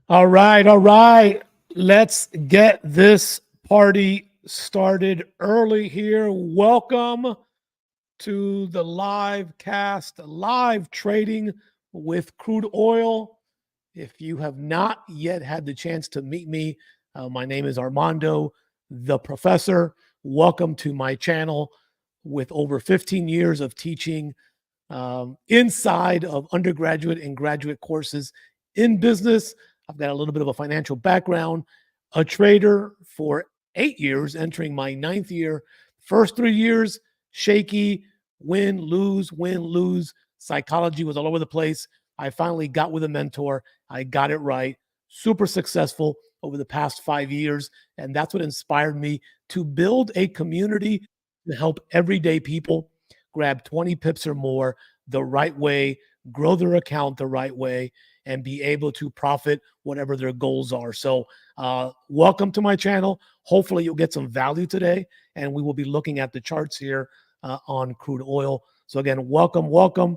All right, all right. Let's get this party started early here. Welcome to the live cast, live trading with crude oil. If you have not yet had the chance to meet me, my name is Armando, the professor. Welcome to my channel with over 15 years of teaching inside of undergraduate and graduate courses in business. I've got a little bit of a financial background, a trader for 8 years, entering my ninth year. First 3 years, shaky, win, lose. Psychology was all over the place. I finally got with a mentor. I got it right. Super successful over the past 5 years. And that's what inspired me to build a community to help everyday people grab 20 pips or more the right way, grow their account the right way, and be able to profit whatever their goals are. So, welcome to my channel. Hopefully, you'll get some value today, and we will be looking at the charts here on crude oil. So, again, welcome.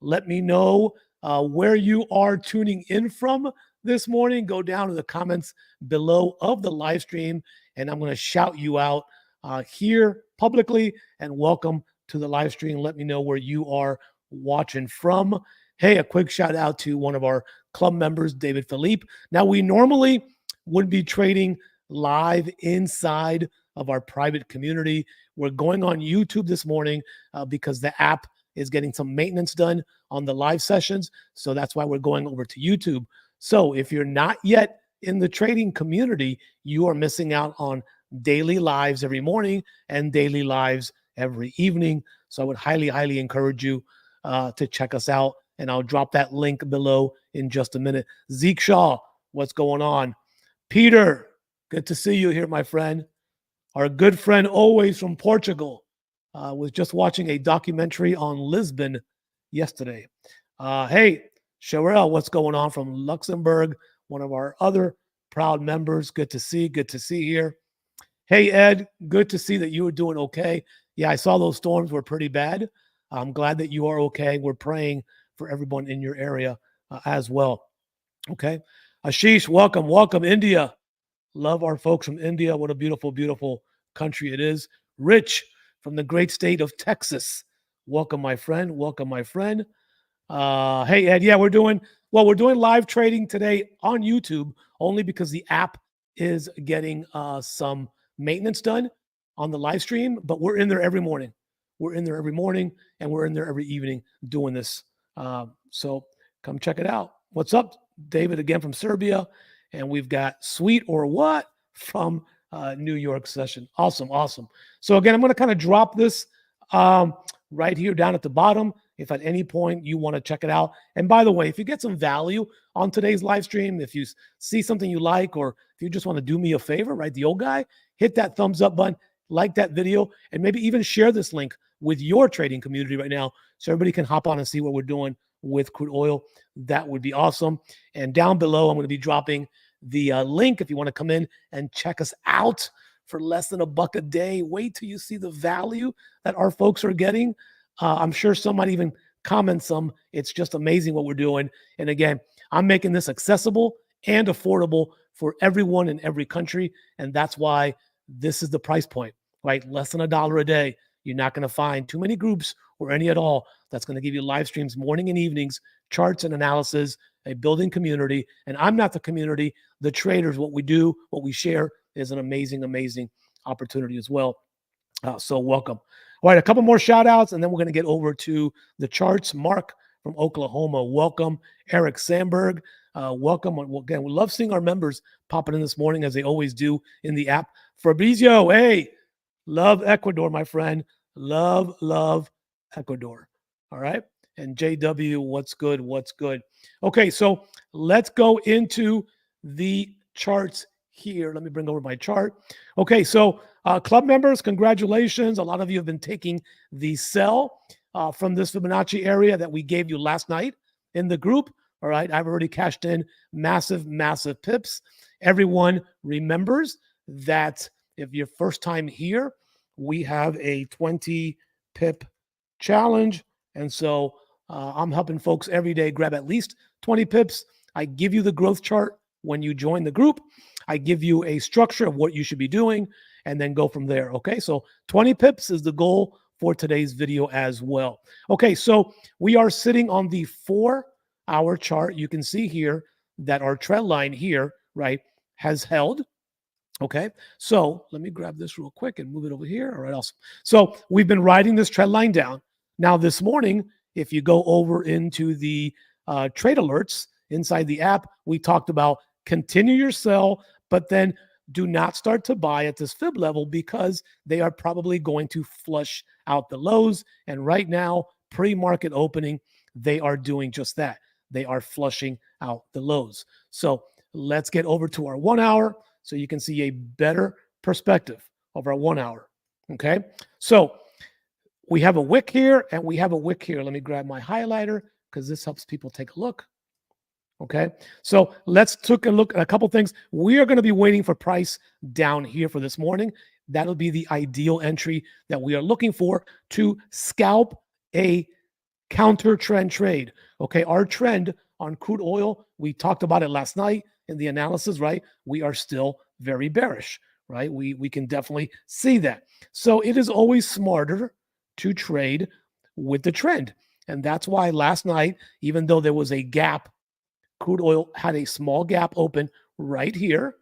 Let me know where you are tuning in from this morning. Go down to the comments below of the live stream, and I'm going to shout you out here publicly. And welcome to the live stream. Let me know where you are watching from. Hey, a quick shout out to one of our club members, David Philippe. Now, we normally would be trading live inside of our private community. We're going on YouTube this morning because the app is getting some maintenance done on the live sessions. So that's why we're going over to YouTube. So if you're not yet in the trading community, you are missing out on daily lives every morning and daily lives every evening. So I would highly encourage you to check us out. And I'll drop that link below in just a minute. Zeke Shaw, what's going on? Peter, good to see you here, my friend. Our good friend always from Portugal. Was just watching a documentary on Lisbon yesterday. Hey, Sherelle, what's going on from Luxembourg? One of our other proud members. Good to see here. Hey, Ed, good to see that you are doing okay. Yeah, I saw those storms were pretty bad. I'm glad that you are okay. We're praying for everyone in your area as well. Okay. Ashish, welcome, India. Love our folks from India. What a beautiful country it is. Rich from the great state of Texas. Welcome, my friend. Hey, Ed. Yeah, we're doing live trading today on YouTube only because the app is getting some maintenance done on the live stream, but we're in there every morning. And we're in there every evening doing this. So come check it out. What's up, David, again from Serbia. And we've got Sweet or What from New York session. Awesome. So again, I'm going to kind of drop this right here down at the bottom. If at any point you want to check it out. And by the way, if you get some value on today's live stream, if you see something you like, or if you just want to do me a favor, right, the old guy, hit that thumbs up button, like that video, and maybe even share this link with your trading community right now so everybody can hop on and see what we're doing with crude oil. That would be awesome. And down below, I'm going to be dropping the link if you want to come in and check us out for less than $1 a day. Wait till you see the value that our folks are getting. I'm sure some might even comment some. It's just amazing what we're doing. And again, I'm making this accessible and affordable for everyone in every country. And that's why this is the price point, right? Less than $1 a day. You're not going to find too many groups or any at all that's going to give you live streams morning and evenings, charts and analysis, a building community. And I'm not the community. The traders, what we do, what we share is an amazing opportunity as well. So welcome. All right, a couple more shout outs, and then we're going to get over to the charts. Mark from Oklahoma, welcome. Eric Sandberg, welcome. Again, we love seeing our members popping in this morning as they always do in the app. Fabrizio, hey, love Ecuador, my friend. Love Ecuador. All right. And JW, what's good? Okay, so let's go into the charts here. Let me bring over my chart. Okay, so club members, congratulations. A lot of you have been taking the sell from this Fibonacci area that we gave you last night in the group. All right, I've already cashed in massive pips. Everyone remembers that if you're first time here, we have a 20 pip challenge. And so I'm helping folks every day grab at least 20 pips. I give you the growth chart when you join the group. I give you a structure of what you should be doing and then go from there. Okay, so 20 pips is the goal for today's video as well. Okay, so we are sitting on the 4-hour chart. You can see here that our trend line here, right, has held. Okay, so let me grab this real quick and move it over here. All right, awesome. So we've been riding this trend line down. Now this morning, if you go over into the trade alerts inside the app, we talked about continue your sell, but then do not start to buy at this fib level because they are probably going to flush out the lows. And right now, pre-market opening, they are doing just that. They are flushing out the lows. So let's get over to our 1 hour so you can see a better perspective of our 1 hour. Okay, so we have a wick here and we have a wick here. Let me grab my highlighter because this helps people take a look. Okay, so let's take a look at a couple things. We are going to be waiting for price down here for this morning. That'll be the ideal entry that we are looking for to scalp a counter trend trade. Okay, our trend on crude oil, we talked about it last night in the analysis, right? We are still very bearish, right? We can definitely see that. So it is always smarter to trade with the trend. And that's why last night, even though there was a gap, crude oil had a small gap open right here.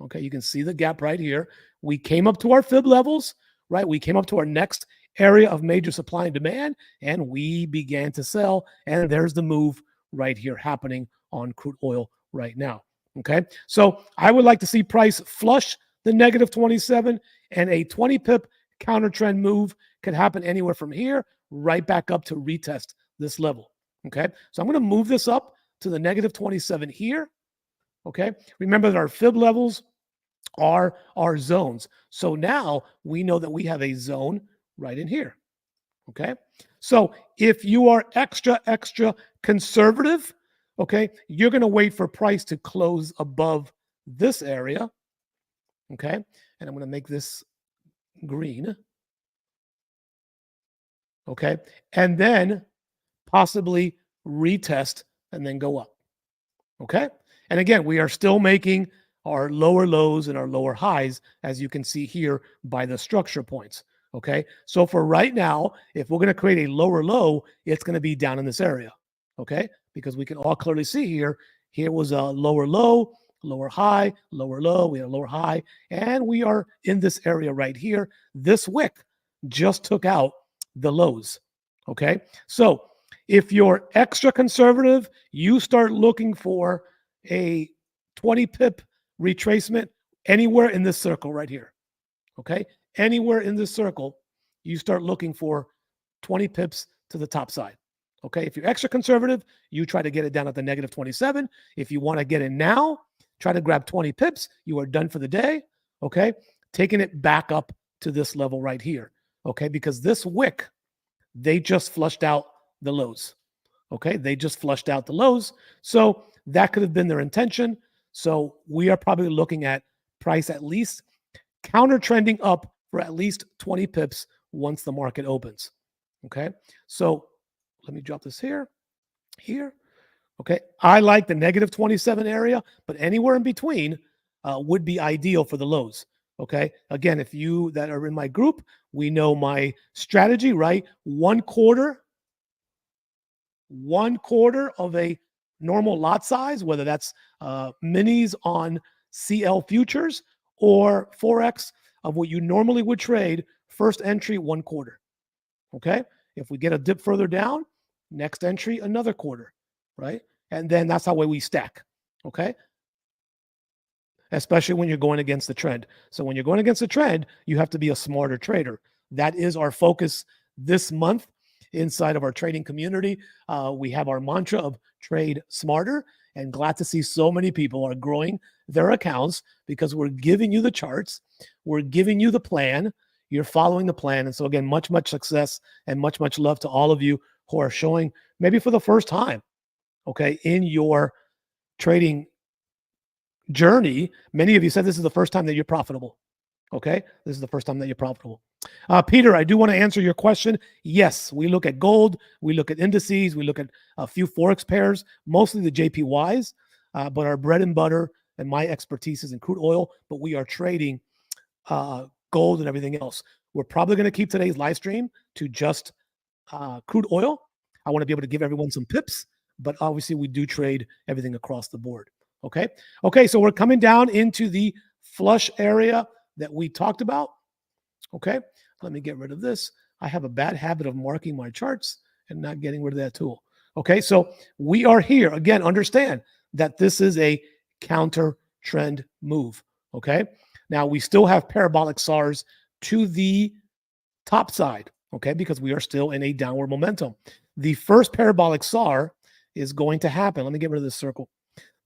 Okay, you can see the gap right here. We came up to our fib levels, right? We came up to our next area of major supply and demand, and we began to sell. And there's the move right here happening on crude oil right now. Okay, so I would like to see price flush the negative 27, and a 20 pip counter trend move could happen anywhere from here right back up to retest this level. Okay, so I'm going to move this up to the negative 27 here. Okay, remember that our fib levels are our zones. So now we know that we have a zone right in here. Okay, so if you are extra conservative, okay, you're going to wait for price to close above this area. Okay, and I'm going to make this green. Okay, and then possibly retest and then go up. Okay, and again, we are still making our lower lows and our lower highs, as you can see here by the structure points. Okay, so for right now, if we're going to create a lower low, it's going to be down in this area. Okay, because we can all clearly see here was a lower low, lower high, lower low, we had a lower high, and we are in this area right here. This wick just took out the lows. Okay, so if you're extra conservative, you start looking for a 20 pip retracement anywhere in this circle right here. Okay, anywhere in this circle, you start looking for 20 pips to the top side. Okay, if you're extra conservative, you try to get it down at the negative 27. If you want to get in now, try to grab 20 pips. You are done for the day. Okay, taking it back up to this level right here. Okay, because this wick, they just flushed out the lows. Okay, they just flushed out the lows. So that could have been their intention. So we are probably looking at price at least counter trending up for at least 20 pips once the market opens. Okay, so let me drop this here. Okay, I like the negative 27 area, but anywhere in between would be ideal for the lows. Okay, again, if you that are in my group, we know my strategy, right? 1/4 of a normal lot size, whether that's minis on CL futures or 4x of what you normally would trade. First entry, 1/4. Okay, if we get a dip further down, next entry, another quarter, right? And then that's how we stack. Okay, especially when you're going against the trend. So when you're going against the trend, you have to be a smarter trader. That is our focus this month inside of our trading community. We have our mantra of trade smarter, and glad to see so many people are growing their accounts because we're giving you the charts. We're giving you the plan. You're following the plan. And so again, much success and much love to all of you who are showing maybe for the first time, okay, in your trading journey. Many of you said this is the first time that you're profitable. Okay, this is the first time that you're profitable. Peter, I do want to answer your question. Yes, we look at gold, we look at indices, we look at a few forex pairs, mostly the JPYs, but our bread and butter and my expertise is in crude oil, but we are trading gold and everything else. We're probably going to keep today's live stream to just crude oil. I want to be able to give everyone some pips, but obviously we do trade everything across the board. Okay. Okay. So we're coming down into the flush area that we talked about. Okay. Let me get rid of this. I have a bad habit of marking my charts and not getting rid of that tool. Okay. So we are here again. Understand that this is a counter trend move. Okay. Now we still have parabolic SARs to the top side. Okay. Because we are still in a downward momentum. The first parabolic SAR is going to happen. Let me get rid of this circle.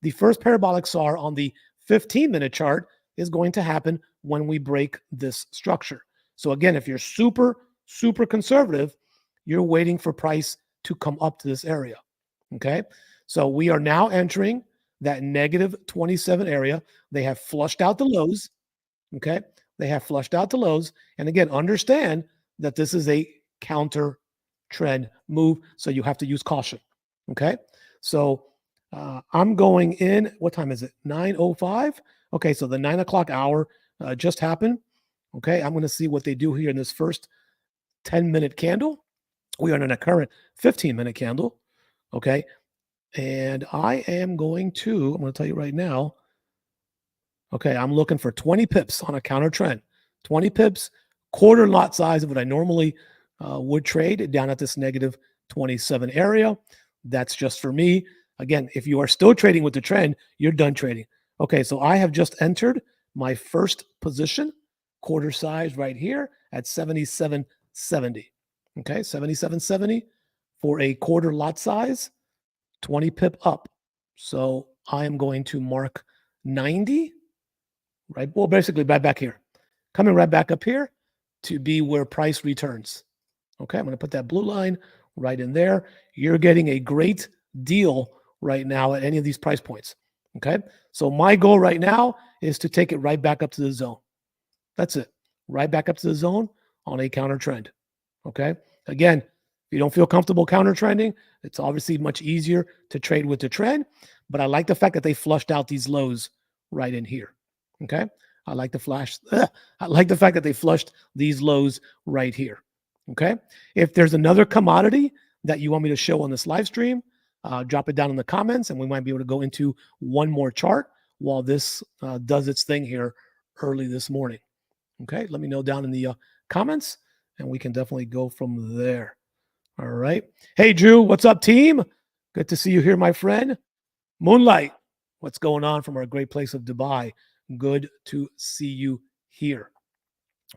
The first parabolic SAR on the 15-minute chart is going to happen when we break this structure. So again, if you're super conservative, you're waiting for price to come up to this area. Okay. So we are now entering that negative 27 area. They have flushed out the lows. Okay. They have flushed out the lows. And again, understand that this is a counter trend move. So you have to use caution. Okay. So I'm going in. What time is it? 9:05. Okay. So the 9 o'clock hour just happened. Okay. I'm going to see what they do here in this first 10-minute candle. We are in a current 15-minute candle. Okay. And I am going to, I'm going to tell you right now. Okay. I'm looking for 20 pips on a counter trend. 20 pips, quarter lot size of what I normally would trade down at this negative 27 area. That's just for me. Again, if you are still trading with the trend, you're done trading. Okay, so I have just entered my first position, quarter size right here at 77.70. Okay, 77.70 for a quarter lot size, 20 pip up. So I am going to mark 90, right? Well, basically right back here. Coming right back up here to be where price returns. Okay, I'm going to put that blue line right in there. You're getting a great deal right now at any of these price points. Okay, so my goal right now is to take it right back up to the zone. That's it. Right back up to the zone on a counter trend. Okay, again, if you don't feel comfortable counter trending, it's obviously much easier to trade with the trend, but I like the fact that they flushed out these lows right in here. Okay, I like the fact that they flushed these lows right here. Okay, if there's another commodity that you want me to show on this live stream, drop it down in the comments and we might be able to go into one more chart while this does its thing here early this morning. Okay, let me know down in the comments and we can definitely go from there. All right. Hey, Drew, what's up, team? Good to see you here, my friend. Moonlight, what's going on from our great place of Dubai? Good to see you here.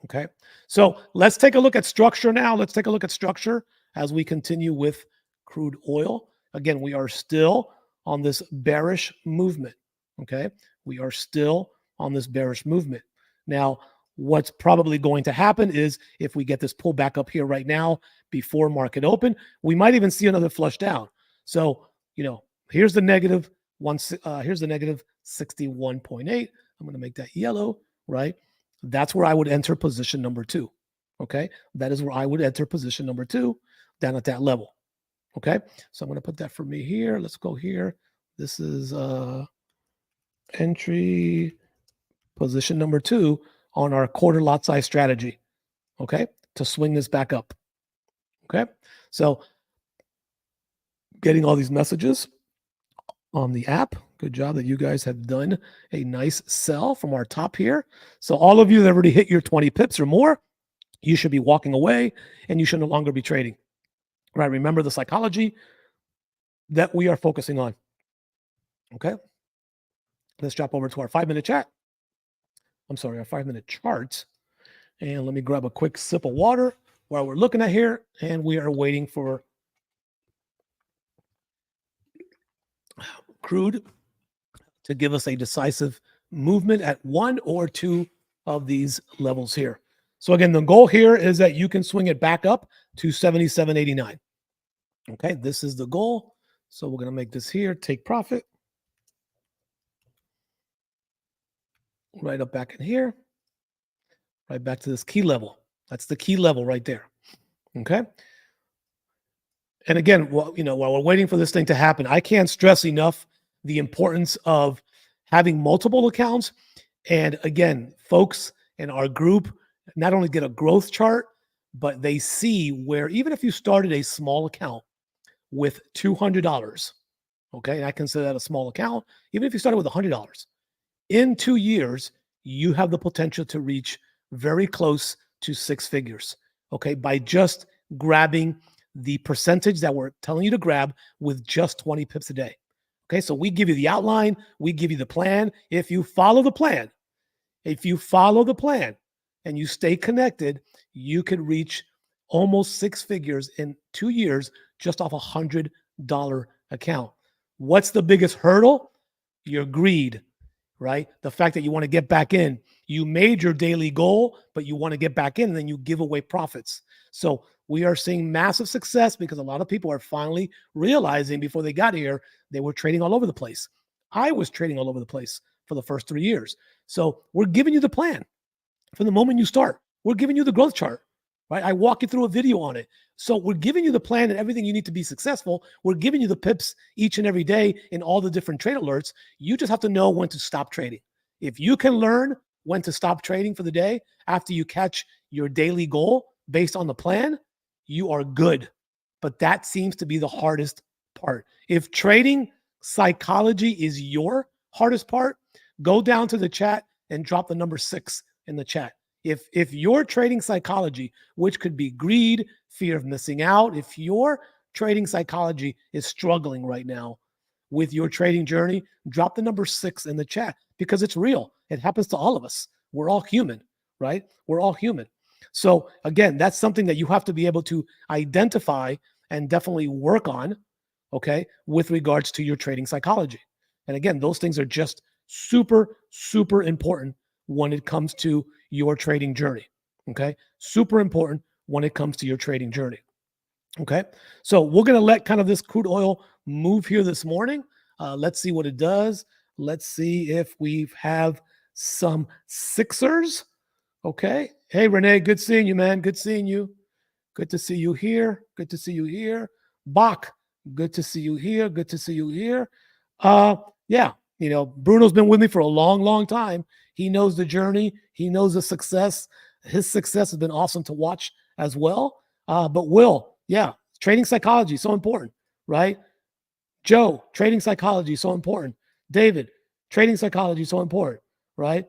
Okay, so let's take a look at structure now. Let's take a look at structure as we continue with crude oil. Again, we are still on this bearish movement. Okay, we are still on this bearish movement. Now, what's probably going to happen is if we get this pull back up here right now before market open, we might even see another flush down. So, you know, here's the negative one. Here's the negative 61.8. I'm going to make that yellow, right? That's where I would enter position number 2. Okay, that is where I would enter position number 2 down at that level. Okay, so I'm going to put that for me here. Let's go here. This is entry position number 2 on our quarter lot size strategy. Okay, to swing this back up. Okay, so getting all these messages on the app. Good job that you guys have done a nice sell from our top here. So all of you that already hit your 20 pips or more, you should be walking away and you should no longer be trading. Right? Remember the psychology that we are focusing on. Okay. Let's drop over to our 5-minute chat. I'm sorry, our 5-minute charts. And let me grab a quick sip of water while we're looking at here. And we are waiting for crude to give us a decisive movement at one or two of these levels here. So again, the goal here is that you can swing it back up to 77.89. Okay, this is the goal. So we're going to make this here, take profit. Right up back in here. Right back to this key level. That's the key level right there. Okay. And again, while we're waiting for this thing to happen, I can't stress enough the importance of having multiple accounts. And again, folks in our group not only get a growth chart, but they see where even if you started a small account with $200, okay, and I consider that a small account, even if you started with $100, in 2 years, you have the potential to reach very close to six figures, okay, by just grabbing the percentage that we're telling you to grab with just 20 pips a day. Okay, so we give you the outline, we give you the plan. If you follow the plan, and you stay connected, you could reach almost six figures in 2 years just off $100 account. What's the biggest hurdle? Your greed, right? The fact that you want to get back in. You made your daily goal, but you want to get back in, and then you give away profits. So we are seeing massive success because a lot of people are finally realizing before they got here, they were trading all over the place. I was trading all over the place for the first 3 years. So we're giving you the plan from the moment you start. We're giving you the growth chart, right? I walk you through a video on it. So we're giving you the plan and everything you need to be successful. We're giving you the pips each and every day in all the different trade alerts. You just have to know when to stop trading. If you can learn when to stop trading for the day after you catch your daily goal based on the plan, you are good. But that seems to be the hardest part. If trading psychology is your hardest part, go down to the chat and drop the number 6 in the chat. If your trading psychology, which could be greed, fear of missing out, if your trading psychology is struggling right now with your trading journey, drop the number 6 in the chat because it's real. It happens to all of us. We're all human, right? We're all human. So again, that's something that you have to be able to identify and definitely work on, okay, with regards to your trading psychology. And again, those things are just super, super important when it comes to your trading journey. Okay. Super important when it comes to your trading journey. Okay. So we're going to let kind of this crude oil move here this morning. Let's see what it does. Let's see if we have some Sixers. Okay. Hey, Renee, good seeing you, man. Good seeing you. Good to see you here. Good to see you here. Bach, good to see you here. Good to see you here. Yeah, you know, Bruno's been with me for a long, long time. He knows the journey. He knows the success. His success has been awesome to watch as well. But Will, yeah, trading psychology, so important, right? Joe, trading psychology, so important. David, trading psychology, so important, right?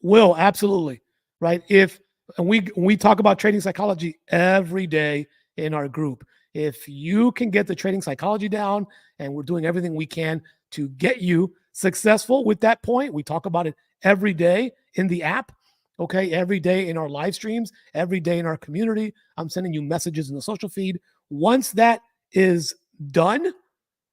Will, absolutely, right? And we talk about trading psychology every day in our group. If you can get the trading psychology down, and we're doing everything we can to get you successful with that point, we talk about it every day in the app, okay? Every day in our live streams, every day in our community. I'm sending you messages in the social feed. Once that is done,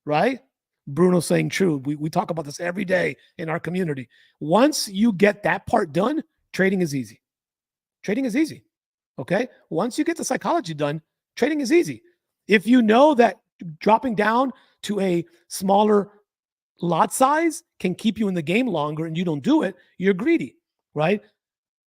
right? Bruno saying true. We talk about this every day in our community. Once you get that part done, trading is easy. Trading is easy. Okay. Once you get the psychology done, trading is easy. If you know that dropping down to a smaller lot size can keep you in the game longer and you don't do it, you're greedy, right?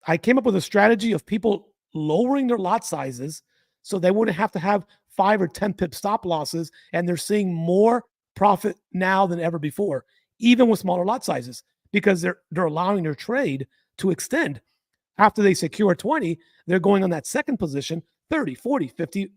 I came up with a strategy of people lowering their lot sizes so they wouldn't have to have 5 or 10 pip stop losses, and they're seeing more profit now than ever before, even with smaller lot sizes, because they're allowing their trade to extend. After they secure 20, they're going on that second position, 30, 40, 50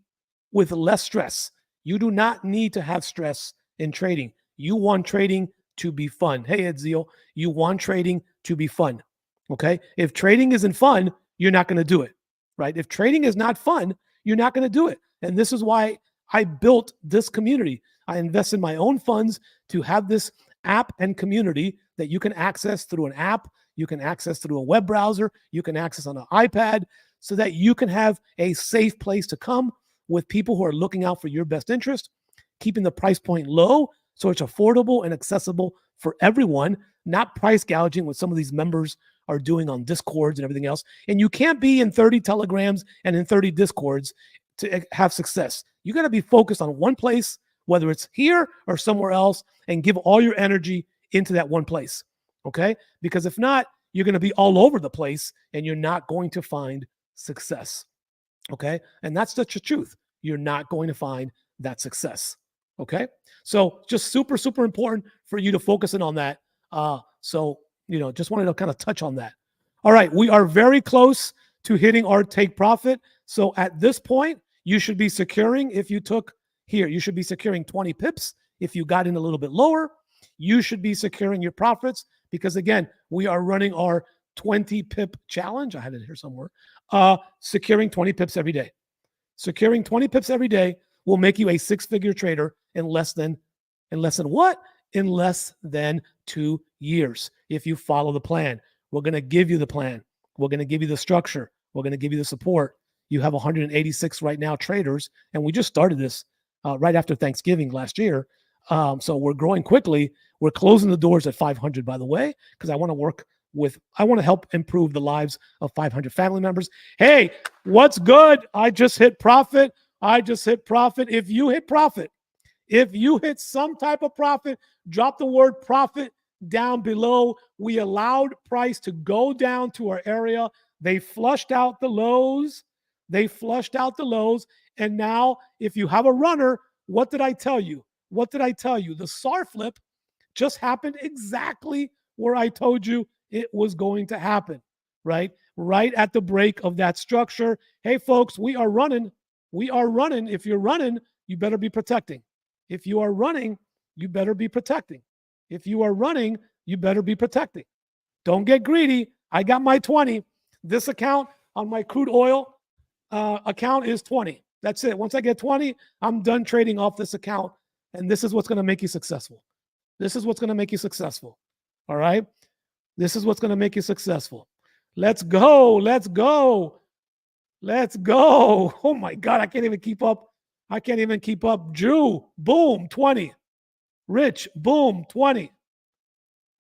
with less stress. You do not need to have stress in trading. You want trading to be fun. Hey, Edzio, you want trading to be fun. Okay. If trading isn't fun, you're not going to do it, right? If trading is not fun, you're not going to do it. And this is why I built this community. I invested my own funds to have this app and community that you can access through an app, you can access through a web browser, you can access on an iPad, so that you can have a safe place to come with people who are looking out for your best interest, keeping the price point low so it's affordable and accessible for everyone, not price gouging what some of these members are doing on Discords and everything else. And you can't be in 30 Telegrams and in 30 Discords to have success. You got to be focused on one place, whether it's here or somewhere else, and give all your energy into that one place. Okay? Because if not, you're going to be all over the place and you're not going to find success. Okay? And that's the truth. You're not going to find that success. Okay? So just super, super important for you to focus in on that. So, just wanted to kind of touch on that. All right, we are very close to hitting our take profit. So at this point, you should be securing, if you took here, you should be securing 20 pips. If you got in a little bit lower, you should be securing your profits because, again, we are running our 20 pip challenge. I had it here somewhere. Securing 20 pips every day. Securing 20 pips every day will make you a six-figure trader in less than what? In less than 2 years. If you follow the plan, we're going to give you the plan. We're going to give you the structure. We're going to give you the support. You have 186 right now traders, and we just started this right after Thanksgiving last year. So we're growing quickly. We're closing the doors at 500, by the way, because I want to help improve the lives of 500 family members. Hey, what's good? I just hit profit. If you hit profit, if you hit some type of profit, drop the word profit down below. We allowed price to go down to our area. They flushed out the lows. And now if you have a runner, what did I tell you? The SAR flip just happened exactly where I told you it was going to happen, right? Right at the break of that structure. Hey, folks, we are running. If you're running, you better be protecting. If you are running, you better be protecting. Don't get greedy. I got my 20. This account on my crude oil account is 20. That's it. Once I get 20, I'm done trading off this account. And this is what's going to make you successful. All right? This is what's going to make you successful. Let's go. Oh my God, I can't even keep up. Drew, boom, 20. Rich, boom, 20.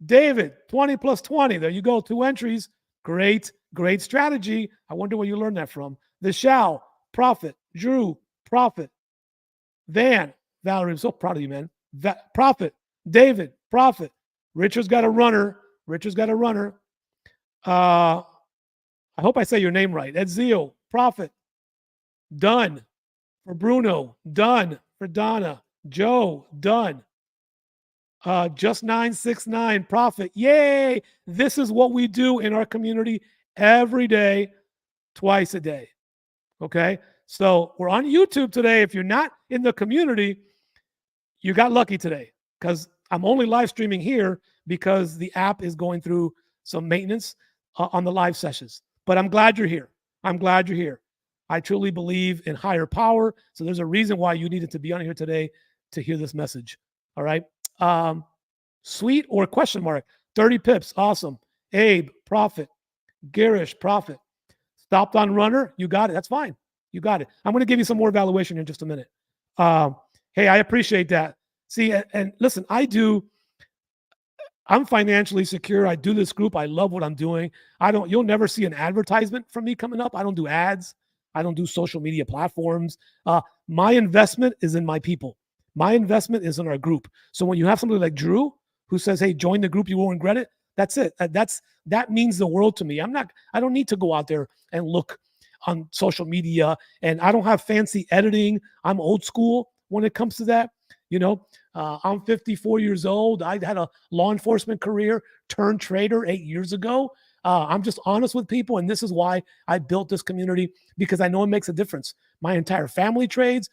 David, 20 plus 20. There you go, 2 entries. Great strategy. I wonder where you learned that from. Vishal, profit. Drew, profit. Van, Valerie, I'm so proud of you, man. Profit. David, profit. Richard's got a runner. I hope I say your name right. Edzio, profit. Done for Bruno. Done for Donna. Joe, done. Just 969, profit. Yay! This is what we do in our community every day, twice a day. Okay? So we're on YouTube today. If you're not in the community, you got lucky today because I'm only live streaming here because the app is going through some maintenance on the live sessions. But I'm glad you're here. I truly believe in higher power. So there's a reason why you needed to be on here today to hear this message. All right. Sweet or question mark? 30 pips. Awesome. Abe, profit. Garish, profit. Stopped on runner. You got it. That's fine. You got it. I'm going to give you some more evaluation in just a minute. Hey, I appreciate that. See, and listen, I'm financially secure. I do this group. I love what I'm doing. You'll never see an advertisement from me coming up. I don't do ads. I don't do social media platforms. My investment is in my people. My investment is in our group. So when you have somebody like Drew who says, hey, join the group, you won't regret it. That's it. That means the world to me. I don't need to go out there and look on social media, and I don't have fancy editing. I'm old school when it comes to that. I'm 54 years old. I had a law enforcement career, turned trader 8 years ago. I'm just honest with people, and this is why I built this community, because I know it makes a difference. My entire family trades.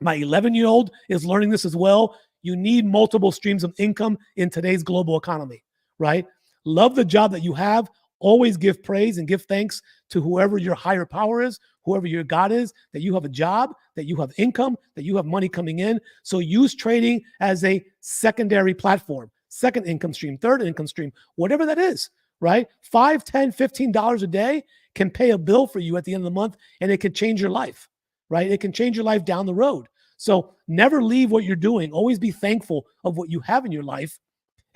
My 11-year-old is learning this as well. You need multiple streams of income in today's global economy, right? Love the job that you have. Always give praise and give thanks to whoever your higher power is, whoever your God is, that you have a job, that you have income, that you have money coming in. So use trading as a secondary platform, second income stream, third income stream, whatever that is, right? $5, $10, $15 a day can pay a bill for you at the end of the month, and it can change your life, right? It can change your life down the road. So never leave what you're doing. Always be thankful of what you have in your life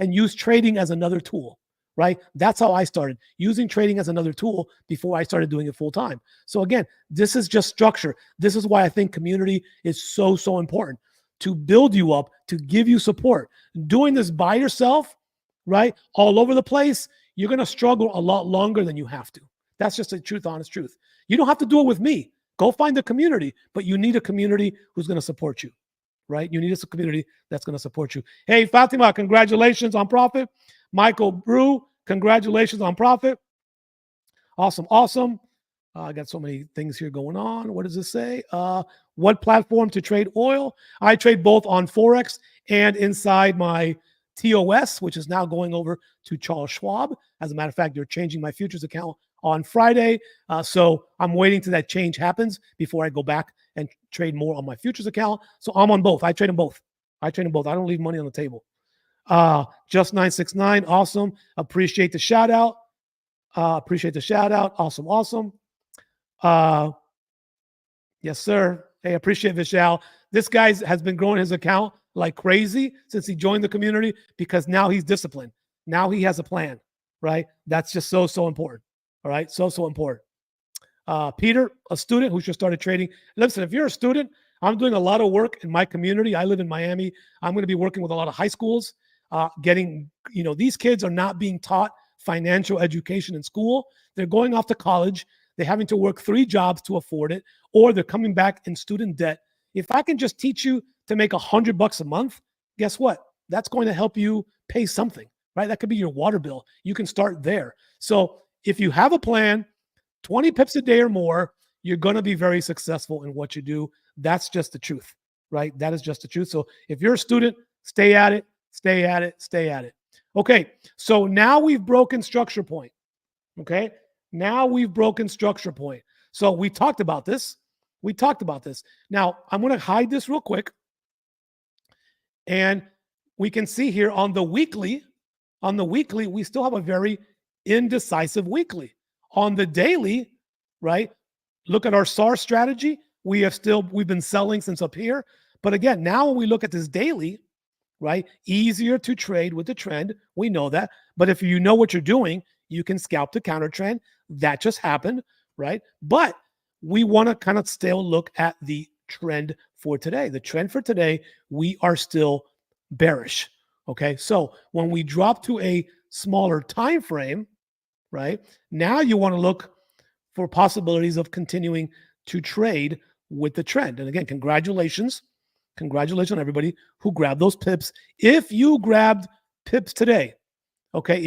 and use trading as another tool, right? That's how I started, using trading as another tool before I started doing it full time. So again, this is just structure. This is why I think community is so important, to build you up, to give you support. Doing this by yourself, right, all over the place, you're going to struggle a lot longer than you have to. That's just the truth, honest truth. You don't have to do it with me. Go find a community, but you need a community who's going to support you, right? You need a community that's going to support you. Hey, Fatima, congratulations on profit. Michael Brew, congratulations on profit. Awesome, awesome. I got so many things here going on. What does this say? What platform to trade oil? I trade both on Forex and inside my TOS, which is now going over to Charles Schwab. As a matter of fact, they're changing my futures account on Friday. So I'm waiting till that change happens before I go back and trade more on my futures account. So I'm on both. I trade them both. I don't leave money on the table. Just 969. Awesome. Appreciate the shout out. Awesome. Awesome. Yes, sir. Hey, appreciate Vishal. This guy has been growing his account like crazy since he joined the community because now he's disciplined. Now he has a plan, right? That's just so important. All right. So important. Peter, a student who just started trading. Listen, if you're a student, I'm doing a lot of work in my community. I live in Miami. I'm going to be working with a lot of high schools, these kids are not being taught financial education in school. They're going off to college. They're having to work 3 jobs to afford it, or they're coming back in student debt. If I can just teach you to make $100 a month, guess what? That's going to help you pay something, right? That could be your water bill. You can start there. So if you have a plan, 20 pips a day or more, you're going to be very successful in what you do. That's just the truth, right? That is just the truth. So if you're a student, stay at it, stay at it, stay at it. Okay, so now we've broken structure point. Okay, now we've broken structure point. So we talked about this. Now I'm going to hide this real quick. And we can see here on the weekly, we still have a very indecisive weekly. On the daily, right? Look at our SAR strategy. We've been selling since up here. But again, now when we look at this daily, right? Easier to trade with the trend. We know that. But if you know what you're doing, you can scalp the counter trend. That just happened, right? But we want to kind of still look at the trend for today. The trend for today, we are still bearish. Okay. So when we drop to a smaller time frame, right? Now you want to look for possibilities of continuing to trade with the trend. And again, congratulations everybody who grabbed those pips. If you grabbed pips today, okay,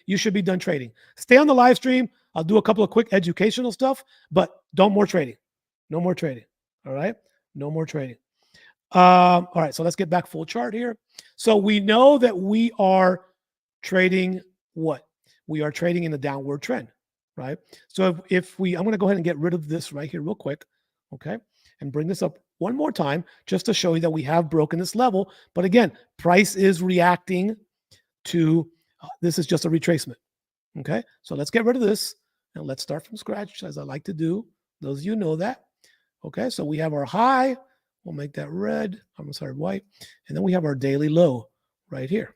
you should be done trading. Stay on the live stream. I'll do a couple of quick educational stuff, but no more trading. All right. No more trading. All right. So let's get back full chart here. So we know that we are trading what? We are trading in a downward trend, right? So I'm going to go ahead and get rid of this right here real quick. Okay. And bring this up one more time just to show you that we have broken this level. But again, price is reacting to, this is just a retracement. Okay. So let's get rid of this and let's start from scratch as I like to do. Those of you know that. Okay. So we have our high. We'll make that red. I'm sorry, white. And then we have our daily low right here.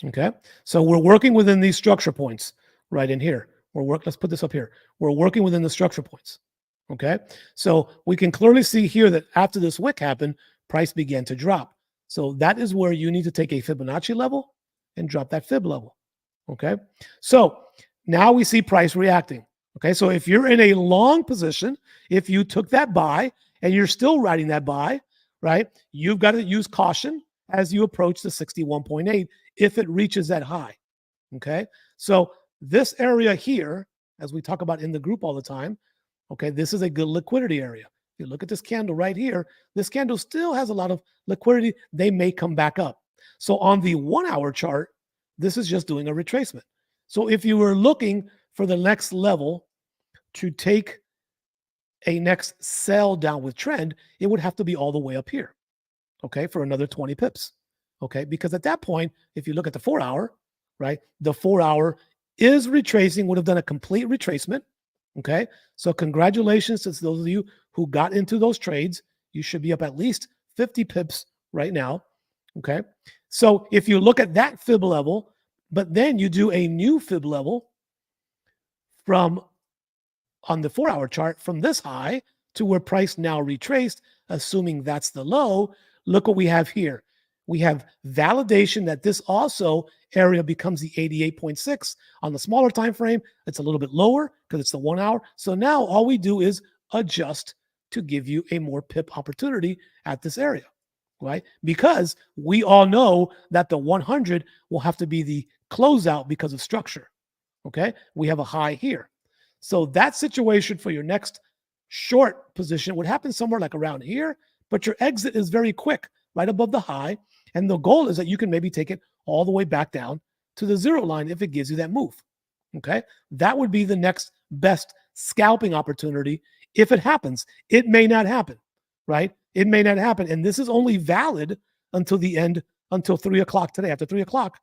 Okay. So we're working within these structure points right in here. Let's put this up here. We're working within the structure points. Okay. So we can clearly see here that after this wick happened, price began to drop. So that is where you need to take a Fibonacci level and drop that fib level. Okay. So now we see price reacting. Okay. So if you're in a long position, if you took that buy and you're still riding that buy, right, you've got to use caution as you approach the 61.8 if it reaches that high. Okay. So this area here, as we talk about in the group all the time, okay, this is a good liquidity area. If you look at this candle right here, this candle still has a lot of liquidity. They may come back up. So on the 1 hour chart, this is just doing a retracement. So if you were looking for the next level to take a next sell downward trend, it would have to be all the way up here, okay, for another 20 pips, okay? Because at that point, if you look at the 4 hour, right, the 4 hour is retracing, would have done a complete retracement. Okay, so congratulations to those of you who got into those trades. You should be up at least 50 pips right now. Okay, so if you look at that fib level, but then you do a new fib level from on the 4 hour chart from this high to where price now retraced, assuming that's the low, look what we have here. We have validation that this also area becomes the 88.6 on the smaller time frame. It's a little bit lower because it's the 1 hour. So now all we do is adjust to give you a more pip opportunity at this area. right? Because we all know that the 100 will have to be the closeout because of structure. Okay, we have a high here. So that situation for your next short position would happen somewhere like around here, but your exit is very quick, right above the high. And the goal is that you can maybe take it all the way back down to the zero line if it gives you that move. Okay, that would be the next best scalping opportunity if it happens. It may not happen, right? It may not happen. And this is only valid until the end, until 3 o'clock today. After 3 o'clock,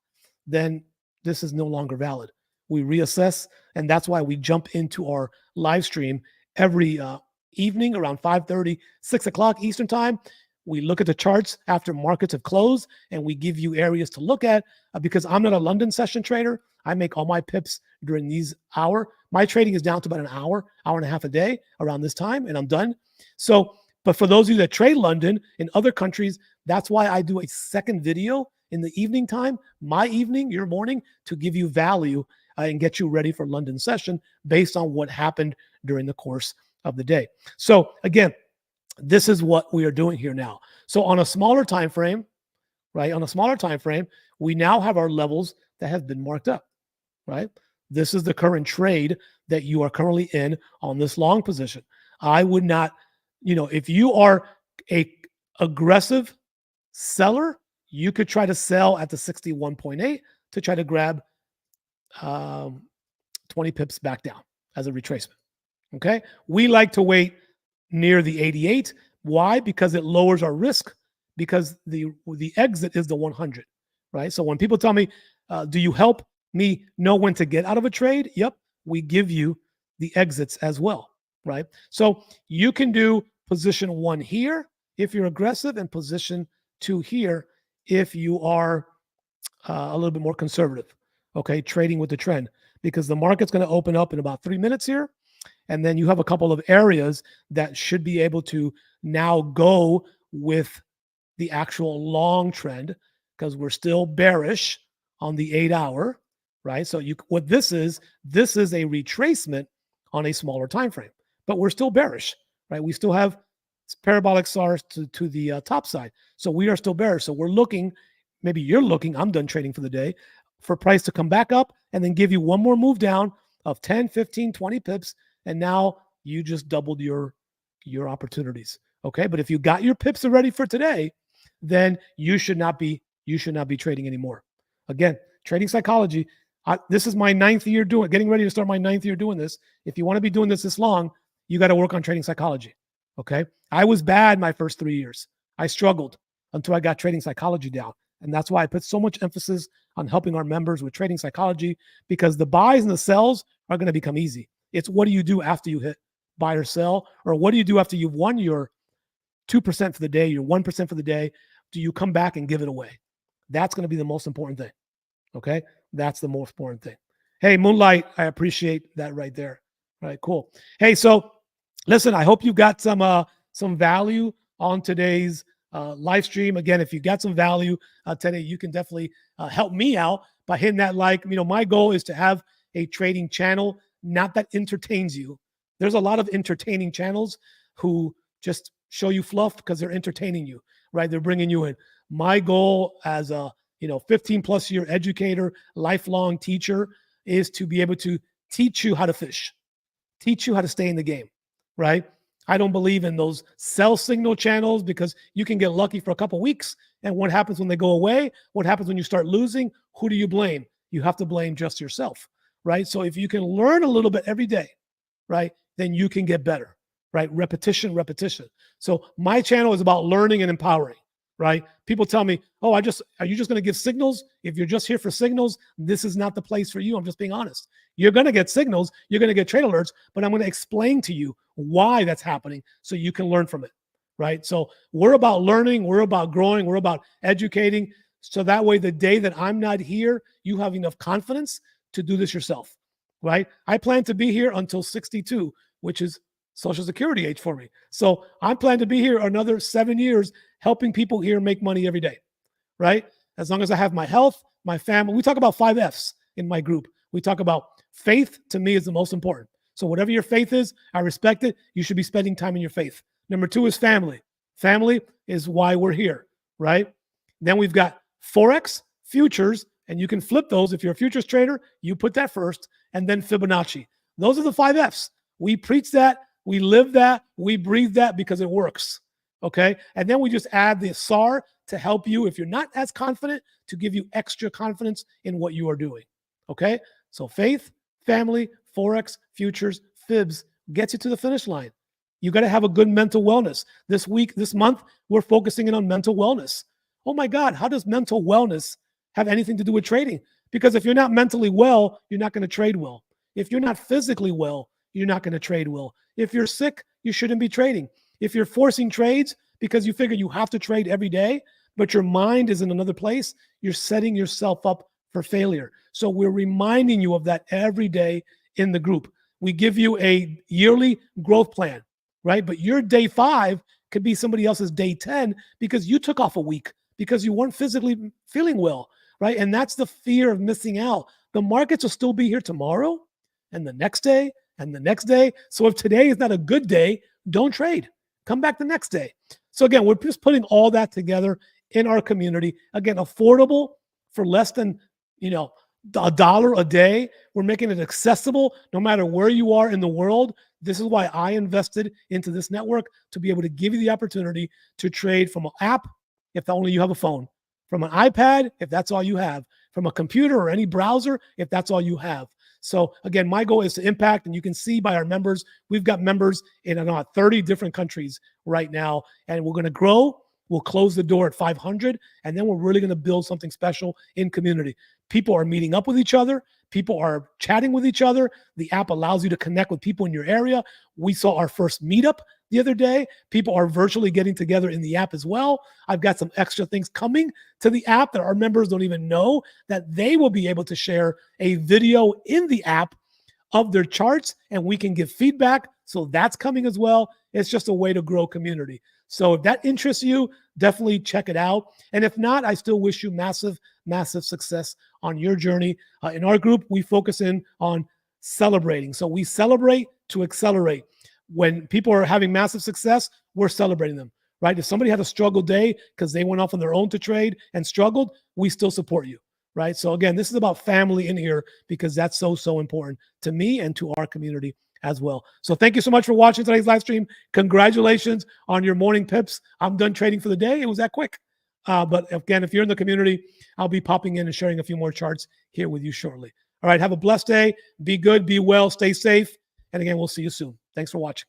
then this is no longer valid. We reassess, and that's why we jump into our live stream every evening around 5:30, 6 o'clock Eastern time. We look at the charts after markets have closed, and we give you areas to look at because I'm not a London session trader. I make all my pips during these hour. My trading is down to about an hour and a half a day around this time, and I'm done. So, but for those of you that trade London in other countries, that's why I do a second video in the evening time, my evening, your morning, to give you value and get you ready for London session based on what happened during the course of the day. So again, this is what we are doing here now. So on a smaller time frame, right? On a smaller time frame, we now have our levels that have been marked up, right? This is the current trade that you are currently in on this long position. I would not, if you are a aggressive seller, you could try to sell at the 61.8 to try to grab 20 pips back down as a retracement. Okay. We like to wait near the 88. Why? Because it lowers our risk, because the exit is the 100, right? So when people tell me, do you help me know when to get out of a trade? Yep. We give you the exits as well, right? So you can do position 1 here if you're aggressive, and position 2 here if you are a little bit more conservative, okay, trading with the trend, because the market's going to open up in about 3 minutes here. And then you have a couple of areas that should be able to now go with the actual long trend, because we're still bearish on the 8-hour, right? So what this is a retracement on a smaller time frame, but we're still bearish, right? We still have parabolic SARs to the top side. So we are still bearish. So we're looking, maybe you're looking, I'm done trading for the day, for price to come back up and then give you one more move down of 10, 15, 20 pips. And now you just doubled your opportunities. Okay. But if you got your pips already for today, then you should not be trading anymore. Again, trading psychology. This is my 9th year getting ready to start my 9th year doing this. If you want to be doing this long, you got to work on trading psychology. Okay. I was bad my first 3 years. I struggled until I got trading psychology down. And that's why I put so much emphasis on helping our members with trading psychology, because the buys and the sells are going to become easy. It's what do you do after you hit buy or sell, or what do you do after you've won your 2% for the day, your 1% for the day? Do you come back and give it away? That's going to be the most important thing. Okay. That's the most important thing. Hey, Moonlight, I appreciate that right there. All right, cool. Hey, so listen, I hope you got some value on today's live stream. Again, if you got some value today, you can definitely help me out by hitting that like. My goal is to have a trading channel, not that entertains you. There's a lot of entertaining channels who just show you fluff because they're entertaining you, right? They're bringing you in. My goal as a 15 plus year educator, lifelong teacher, is to be able to teach you how to fish, teach you how to stay in the game, right? I don't believe in those sell signal channels, because you can get lucky for a couple weeks. And what happens when they go away? What happens when you start losing? Who do you blame? You have to blame just yourself, right? So if you can learn a little bit every day, right, then you can get better, right? Repetition. So my channel is about learning and empowering, right? People tell me, oh, are you just going to give signals? If you're just here for signals, this is not the place for you. I'm just being honest. You're going to get signals, you're going to get trade alerts, but I'm going to explain to you why that's happening so you can learn from it, right? So we're about learning, we're about growing, we're about educating. So that way, the day that I'm not here, you have enough confidence to do this yourself, right? I plan to be here until 62, which is Social Security age for me. So I plan to be here another 7 years, helping people here make money every day, right? As long as I have my health, my family. We talk about 5 F's in my group. We talk about faith. To me, is the most important. So whatever your faith is, I respect it. You should be spending time in your faith. Number 2 is family. Family is why we're here. right? Then we've got Forex, futures, and you can flip those. If you're a futures trader, you put that first, and then Fibonacci. Those are the 5 Fs. We preach that, we live that, we breathe that because it works, okay? And then we just add the SAR to help you, if you're not as confident, to give you extra confidence in what you are doing, okay? So faith, family, Forex, futures, fibs gets you to the finish line. You got to have a good mental wellness. This week, this month, we're focusing in on mental wellness. Oh my God, how does mental wellness have anything to do with trading? Because if you're not mentally well, you're not going to trade well. If you're not physically well, you're not going to trade well. If you're sick, you shouldn't be trading. If you're forcing trades because you figure you have to trade every day, but your mind is in another place, you're setting yourself up for failure. So we're reminding you of that every day in the group. We give you a yearly growth plan, right? But your day 5 could be somebody else's day 10 because you took off a week because you weren't physically feeling well, right? And that's the fear of missing out. The markets will still be here tomorrow and the next day and the next day. So if today is not a good day, don't trade. Come back the next day. So again, we're just putting all that together in our community. Again, affordable for less than, $1 a day. We're making it accessible no matter where you are in the world. This is why I invested into this network, to be able to give you the opportunity to trade from an app, if only you have a phone, from an iPad, if that's all you have, from a computer or any browser, if that's all you have. So again, my goal is to impact, and you can see by our members, we've got members in about 30 different countries right now, and we're going to grow. We'll close the door at 500, and then we're really going to build something special in community. People are meeting up with each other. People are chatting with each other. The app allows you to connect with people in your area. We saw our first meetup the other day. People are virtually getting together in the app as well. I've got some extra things coming to the app that our members don't even know, that they will be able to share a video in the app of their charts, and we can give feedback. So that's coming as well. It's just a way to grow community. So if that interests you, definitely check it out. And if not, I still wish you massive, massive success on your journey. In our group, we focus in on celebrating. So we celebrate to accelerate. When people are having massive success, we're celebrating them, right? If somebody had a struggle day because they went off on their own to trade and struggled, we still support you, right? So again, this is about family in here, because that's so, so important to me and to our community as well. So thank you so much for watching today's live stream. Congratulations on your morning pips. I'm done trading for the day. It was that quick. But again, if you're in the community, I'll be popping in and sharing a few more charts here with you shortly. All right, have a blessed day. Be good, be well, stay safe. And again, we'll see you soon. Thanks for watching.